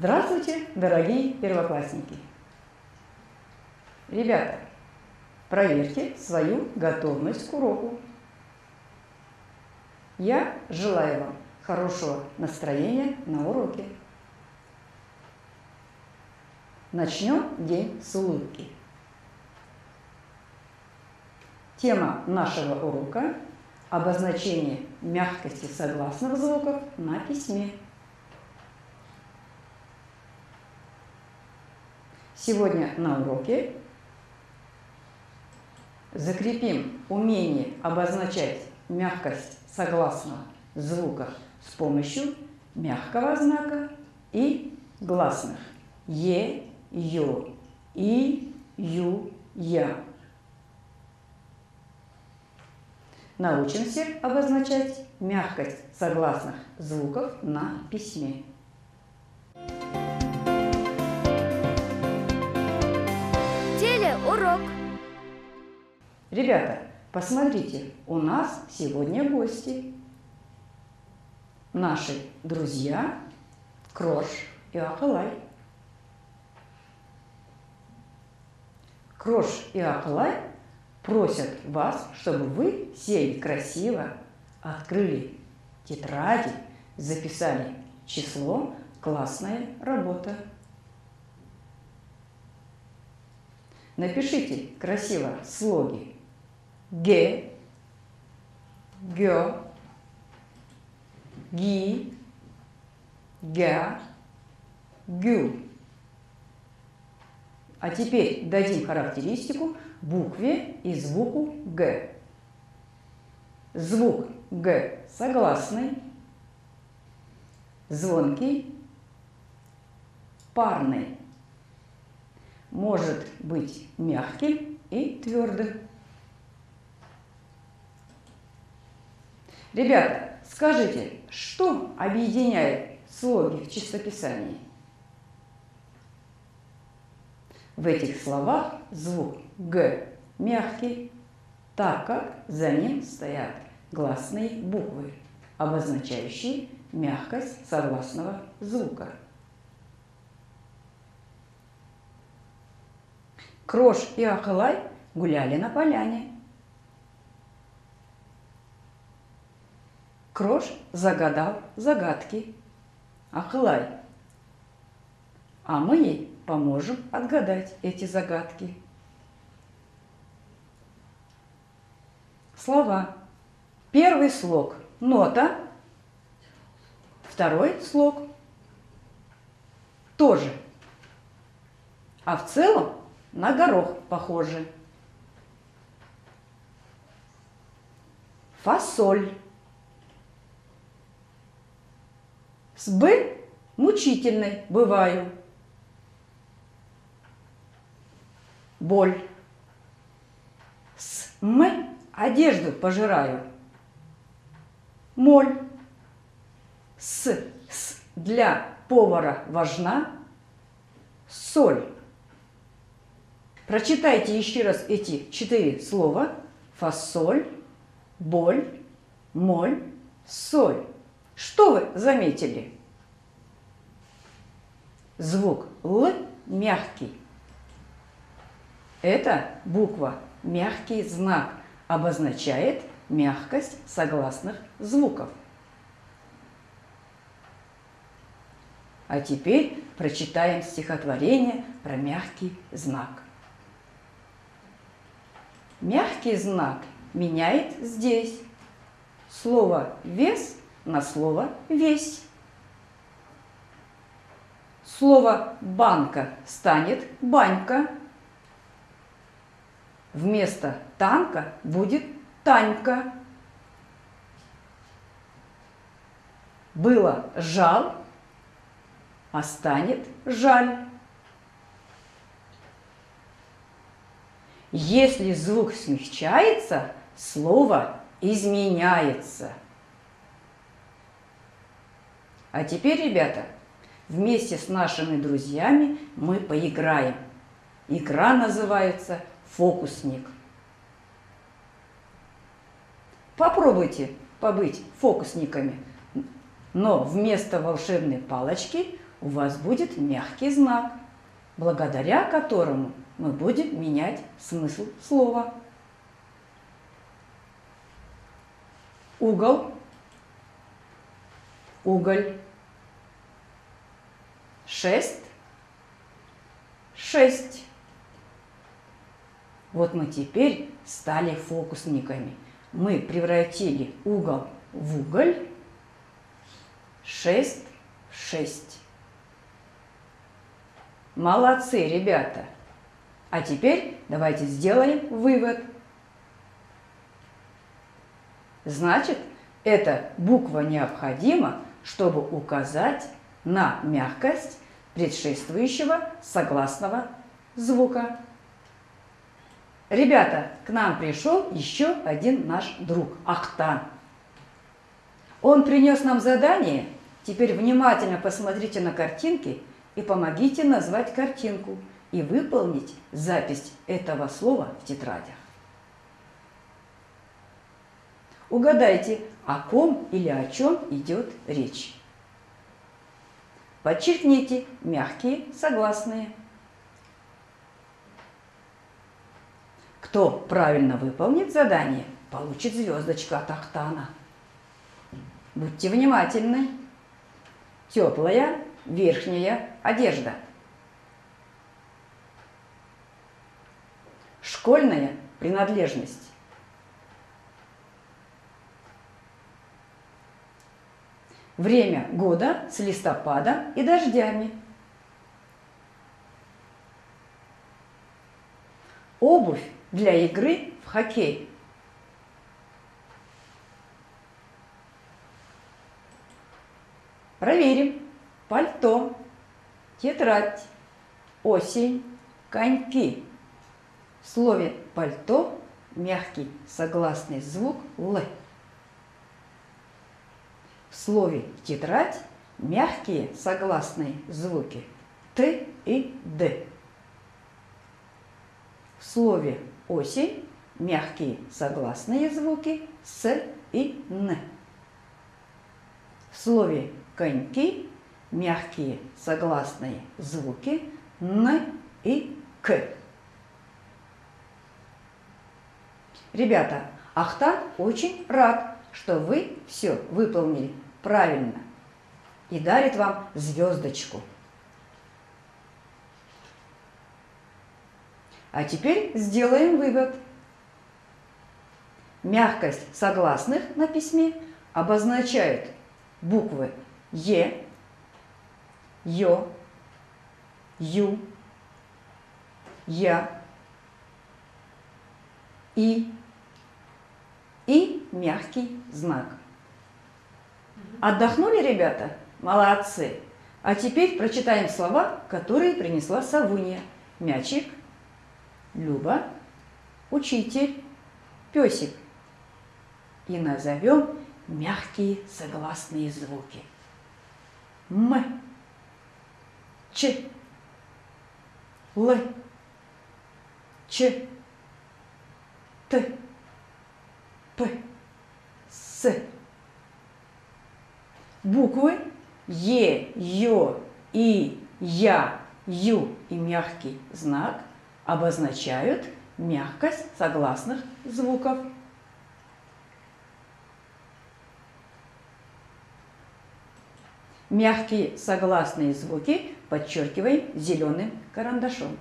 Здравствуйте, дорогие первоклассники! Ребята, проверьте свою готовность к уроку. Я желаю вам хорошего настроения на уроке. Начнем день с улыбки. Тема нашего урока – обозначение мягкости согласных звуков на письме. Сегодня на уроке закрепим умение обозначать мягкость согласных звуков с помощью мягкого знака и гласных е, ё, и, ю, я. Научимся обозначать мягкость согласных звуков на письме. Урок. Ребята, посмотрите, у нас сегодня гости. Наши друзья Крош и Акылай. Крош и Акылай просят вас, чтобы вы сели красиво, открыли тетради, записали число «Классная работа». Напишите красиво слоги ге, гё, ги, гя, гю. А теперь дадим характеристику букве и звуку Г. Звук Г согласный, звонкий, парный. Может быть мягким и твердым. Ребята, скажите, что объединяет слоги в чистописании? В этих словах звук Г мягкий, так как за ним стоят гласные буквы, обозначающие мягкость согласного звука. Крош и Акылай гуляли на поляне. Крош загадал загадки. Акылай, а мы ей поможем отгадать эти загадки. Слова. Первый слог – нота. Второй слог – тоже. А в целом на горох похоже. Фасоль. С «б» мучительной бываю. Боль. С «м» одежду пожираю. Моль. С для повара важна. Соль. Прочитайте еще раз эти 4 слова. Фасоль, боль, моль, соль. Что вы заметили? Звук Л мягкий. Эта буква мягкий знак, обозначает мягкость согласных звуков. А теперь прочитаем стихотворение про мягкий знак. Мягкий знак меняет здесь слово «вес» на слово «весь». Слово «банка» станет «банька». Вместо «танка» будет «танька». Было «жал», а станет «жаль». Если звук смягчается, слово изменяется. А теперь, ребята, вместе с нашими друзьями мы поиграем. Игра называется «Фокусник». Попробуйте побыть фокусниками, но вместо волшебной палочки у вас будет мягкий знак, благодаря которому мы будем менять смысл слова. Угол, уголь. Шесть, шесть. Вот мы теперь стали фокусниками. Мы превратили угол в уголь. Шесть, шесть. Молодцы, ребята! А теперь давайте сделаем вывод. Значит, эта буква необходима, чтобы указать на мягкость предшествующего согласного звука. Ребята, к нам пришел еще один наш друг Ахтан. Он принес нам задание. Теперь внимательно посмотрите на картинки и помогите назвать картинку и выполнить запись этого слова в тетрадях. Угадайте, о ком или о чем идет речь. Подчеркните мягкие согласные. Кто правильно выполнит задание, получит звездочку от Ахтана. Будьте внимательны. Теплая верхняя одежда. Школьная принадлежность. Время года с листопада и дождями. Обувь для игры в хоккей. Проверим. Пальто, тетрадь, осень, коньки. В слове пальто мягкий согласный звук Л. В слове тетрадь мягкие согласные звуки Т и Д. В слове осень мягкие согласные звуки С и Н. В слове коньки мягкие согласные звуки Н и К. Ребята, Ахтан очень рад, что вы все выполнили правильно и дарит вам звездочку. А теперь сделаем вывод. Мягкость согласных на письме обозначают буквы Е, Ё, Ю, Я, И мягкий знак. Отдохнули, ребята? Молодцы! А теперь прочитаем слова, которые принесла Савунья. Мячик, Люба, учитель, песик. И назовем мягкие согласные звуки. М, Ч, Л, Ч, Т, П, С. Буквы Е, Ё, И, Я, Ю и мягкий знак обозначают мягкость согласных звуков. Мягкие согласные звуки подчеркиваем зеленым карандашом.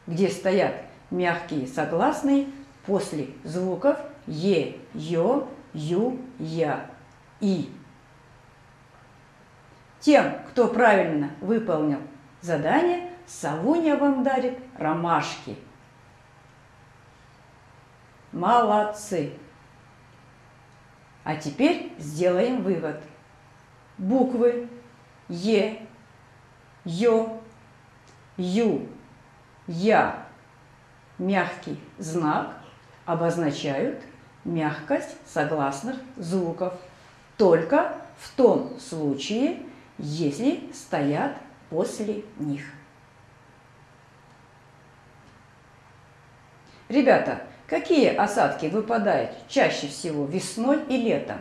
Где стоят мягкие согласные после звуков Е, Ё, Ю, Я, И. Тем, кто правильно выполнил задание, Савунья вам дарит ромашки. Молодцы! А теперь сделаем вывод. Буквы Е, Ё, Ю, Я, мягкий знак обозначают мягкость согласных звуков только в том случае, если стоят после них. Ребята, какие осадки выпадают чаще всего весной и летом?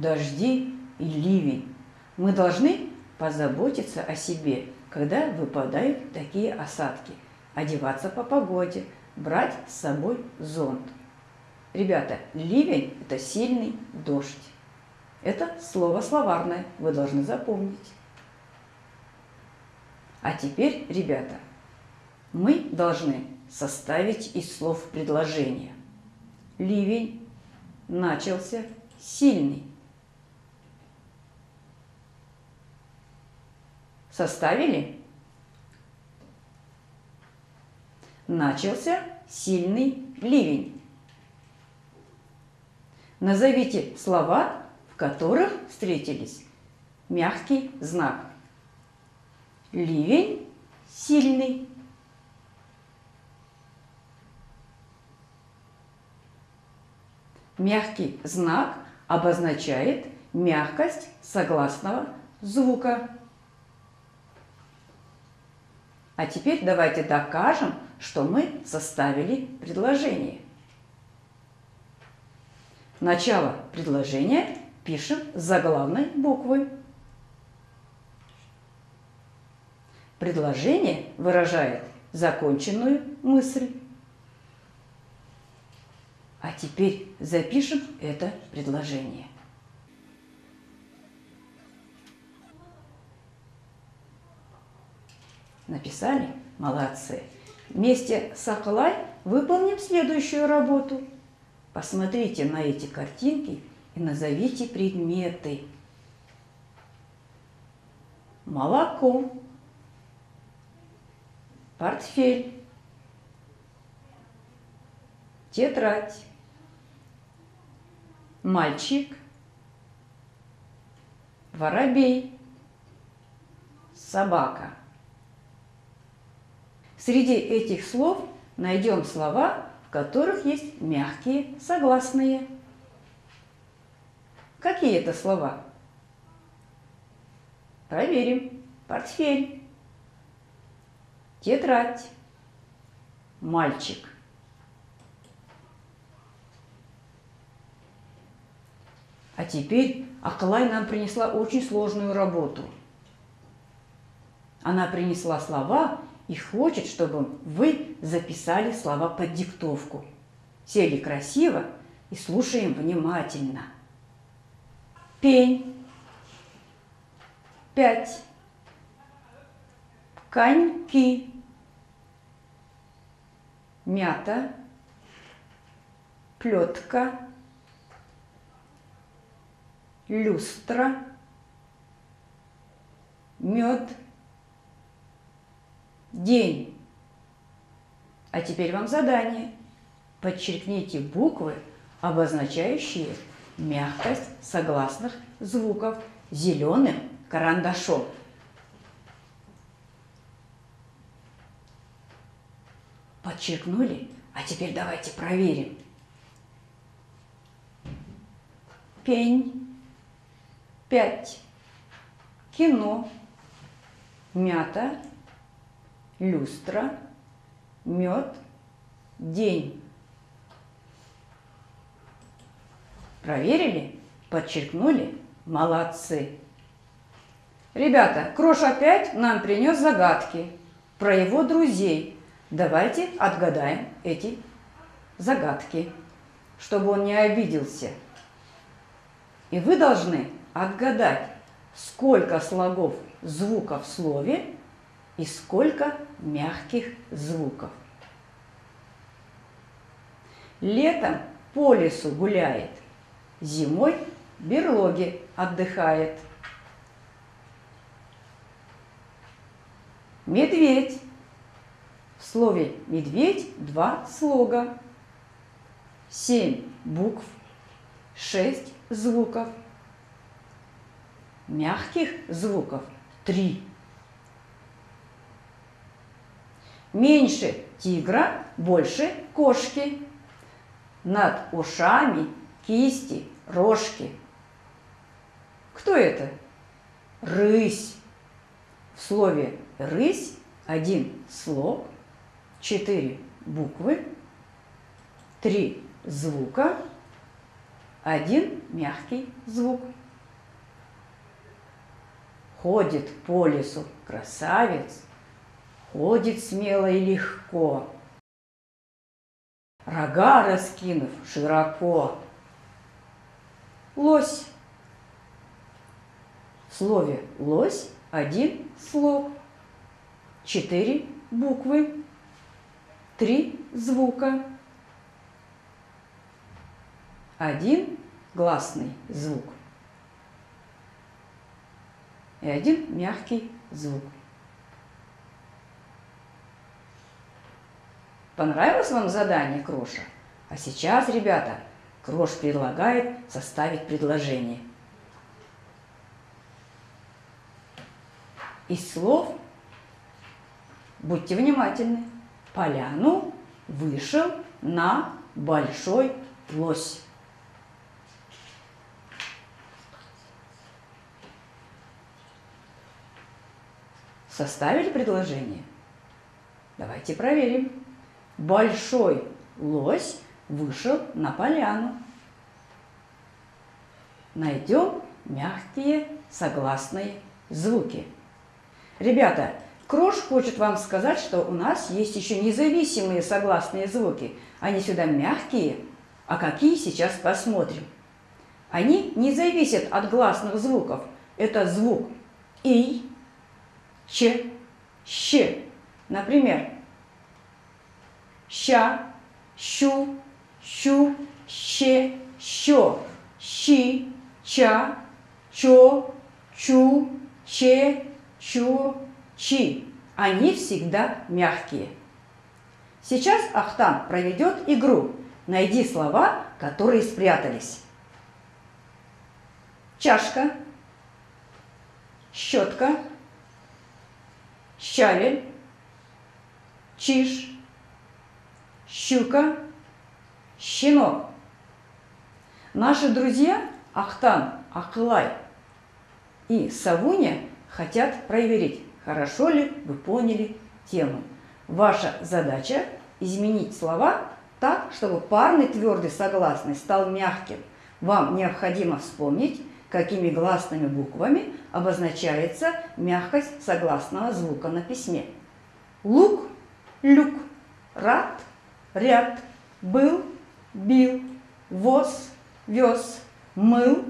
дожди и ливень. Мы должны позаботиться о себе, когда выпадают такие осадки, одеваться по погоде, брать с собой зонт. Ребята, ливень – это сильный дождь. Это слово словарное, вы должны запомнить. А теперь, ребята, мы должны составить из слов предложение. Ливень начался сильный. Составили? Начался сильный ливень. Назовите слова, в которых встретились мягкий знак. Ливень сильный. Мягкий знак обозначает мягкость согласного звука. А теперь давайте докажем, что мы составили предложение. Начало предложения пишем заглавной буквой. Предложение выражает законченную мысль. А теперь запишем это предложение. Написали? Молодцы. Вместе с Акылай выполним следующую работу. Посмотрите на эти картинки и назовите предметы. Молоко, портфель, тетрадь, мальчик, воробей, собака. Среди этих слов найдем слова, в которых есть мягкие согласные. Какие это слова? Проверим. Портфель, тетрадь, мальчик. А теперь Акылай нам принесла очень сложную работу. Она принесла слова и хочет, чтобы вы записали слова под диктовку. Сели красиво и слушаем внимательно. Пень, 5. Коньки, мята, плетка, люстра, мед, день. А теперь вам задание. Подчеркните буквы, обозначающие мягкость согласных звуков, зеленым карандашом. Подчеркнули? А теперь давайте проверим. Пень, 5. Кино, мята, люстра, мед, день. Проверили? Подчеркнули? Молодцы! Ребята, Крош опять нам принес загадки про его друзей. Давайте отгадаем эти загадки, чтобы он не обиделся. И вы должны отгадать, сколько слогов звуков в слове и сколько мягких звуков. Летом по лесу гуляет, зимой в берлоге отдыхает. Медведь. В слове «медведь» 2 слога, 7 букв, 6 звуков. Мягких звуков 3. Меньше тигра, больше кошки. Над ушами кисти, рожки. Кто это? Рысь. В слове «рысь» 1 слог, 4 буквы, 3 звука, один мягкий звук. Ходит по лесу красавец, ходит смело и легко, рога раскинув широко. Лось. В слове лось один слог, 4 буквы, 3 звука, 1 гласный звук и 1 мягкий звук. Понравилось вам задание Кроша? А сейчас, ребята, Крош предлагает составить предложение. Из слов, будьте внимательны, поляну вышел на большой лось. Составили предложение? Давайте проверим. Большой лось вышел на поляну. Найдем мягкие согласные звуки. Ребята, Крош хочет вам сказать, что у нас есть еще независимые согласные звуки. Они сюда мягкие, а какие сейчас посмотрим. Они не зависят от гласных звуков. Это звук И, Ч, Щ. Например, ща, щу, щу, ще, що, щи, ча, чо, чу, че, чо, чи. Они всегда мягкие. Сейчас Ахтан проведет игру. Найди слова, которые спрятались. Чашка, щетка, щавель, чиж, щука, щенок. Наши друзья Ахтан, Акылай и Савуня хотят проверить, хорошо ли вы поняли тему. Ваша задача изменить слова так, чтобы парный твердый согласный стал мягким. Вам необходимо вспомнить, какими гласными буквами обозначается мягкость согласного звука на письме. Лук, люк, рад, ряд, был, бил, воз, вез, мыл,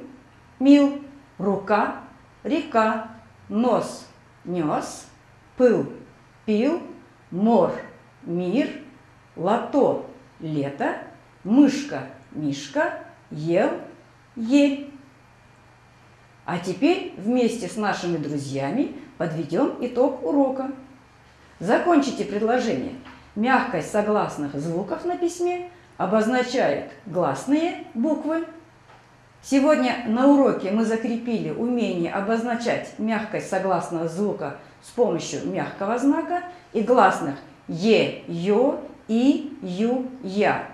мил, рука, река, нос, нес, пыл, пил, мор, мир, лото, лето, мышка, мишка, ел, ель. А теперь вместе с нашими друзьями подведем итог урока. Закончите предложение. Мягкость согласных звуков на письме обозначает гласные буквы. Сегодня на уроке мы закрепили умение обозначать мягкость согласного звука с помощью мягкого знака и гласных е, ё, и, ю, я.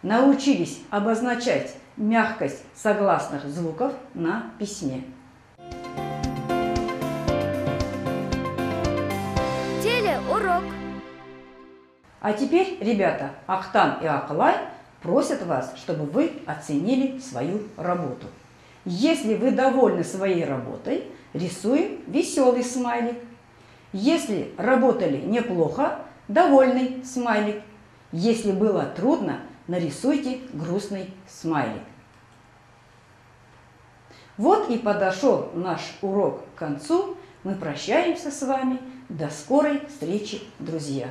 Научились обозначать мягкость согласных звуков на письме. Телеурок. А теперь, ребята, Ахтан и Акылай просят вас, чтобы вы оценили свою работу. Если вы довольны своей работой, рисуем веселый смайлик. Если работали неплохо, довольный смайлик. Если было трудно, нарисуйте грустный смайлик. Вот и подошел наш урок к концу. Мы прощаемся с вами. До скорой встречи, друзья!